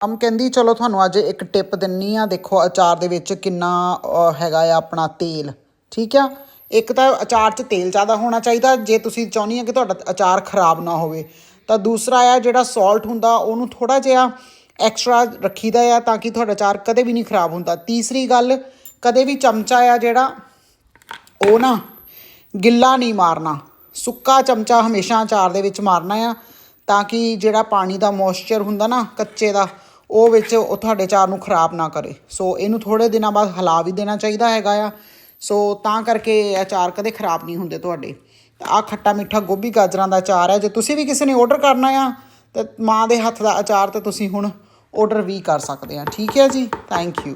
ਅਮ ਕਹਿੰਦੀ ਚਲੋ ਤੁਹਾਨੂੰ ਅੱਜ ਇੱਕ ਟਿਪ ਦਿੰਨੀ ਆ। ਦੇਖੋ ਅਚਾਰ ਦੇ ਵਿੱਚ ਕਿੰਨਾ ਹੈਗਾ ਆ ਆਪਣਾ ਤੇਲ, ਠੀਕ ਆ। ਇੱਕ ਤਾਂ ਅਚਾਰ 'ਚ ਤੇਲ ਜ਼ਿਆਦਾ ਹੋਣਾ ਚਾਹੀਦਾ ਜੇ ਤੁਸੀਂ ਚਾਹੁੰਦੀ ਆ ਕਿ ਤੁਹਾਡਾ ਅਚਾਰ ਖਰਾਬ ਨਾ ਹੋਵੇ। ਤਾਂ ਦੂਸਰਾ ਆ ਜਿਹੜਾ ਸਾਲਟ ਹੁੰਦਾ ਉਹਨੂੰ ਥੋੜ੍ਹਾ ਜਿਹਾ ਐਕਸਟਰਾ ਰੱਖੀਦਾ ਆ ਤਾਂ ਕਿ ਤੁਹਾਡਾ ਅਚਾਰ ਕਦੇ ਵੀ ਨਹੀਂ ਖਰਾਬ ਹੁੰਦਾ। ਤੀਸਰੀ ਗੱਲ, ਕਦੇ ਵੀ ਚਮਚਾ ਆ ਜਿਹੜਾ ਉਹ ਨਾ ਗਿੱਲਾ ਨਹੀਂ ਮਾਰਨਾ, ਸੁੱਕਾ ਚਮਚਾ ਹਮੇਸ਼ਾ ਅਚਾਰ ਦੇ ਵਿੱਚ ਮਾਰਨਾ ਆ ਤਾਂ ਕਿ ਜਿਹੜਾ ਪਾਣੀ ਦਾ ਮੋਇਸਚਰ ਹੁੰਦਾ ਨਾ ਕੱਚੇ ਦਾ ਉਹ ਵਿੱਚ ਉਹ ਤੁਹਾਡੇ ਅਚਾਰ ਨੂੰ ਖਰਾਬ ਨਾ ਕਰੇ। ਸੋ ਇਹਨੂੰ ਥੋੜ੍ਹੇ ਦਿਨਾਂ ਬਾਅਦ ਹਿਲਾ ਵੀ ਦੇਣਾ ਚਾਹੀਦਾ ਹੈਗਾ ਆ। ਸੋ ਤਾਂ ਕਰਕੇ ਅਚਾਰ ਕਦੇ ਖਰਾਬ ਨਹੀਂ ਹੁੰਦੇ ਤੁਹਾਡੇ। ਆਹ ਖੱਟਾ ਮਿੱਠਾ ਗੋਭੀ ਗਾਜਰਾਂ ਦਾ ਅਚਾਰ ਹੈ। ਜੇ ਤੁਸੀਂ ਵੀ ਕਿਸੇ ਨੇ ਔਡਰ ਕਰਨਾ ਆ ਤਾਂ ਮਾਂ ਦੇ ਹੱਥ ਦਾ ਅਚਾਰ ਤਾਂ ਤੁਸੀਂ ਹੁਣ ਔਡਰ ਵੀ ਕਰ ਸਕਦੇ ਆ। ਠੀਕ ਹੈ ਜੀ, ਥੈਂਕ ਯੂ।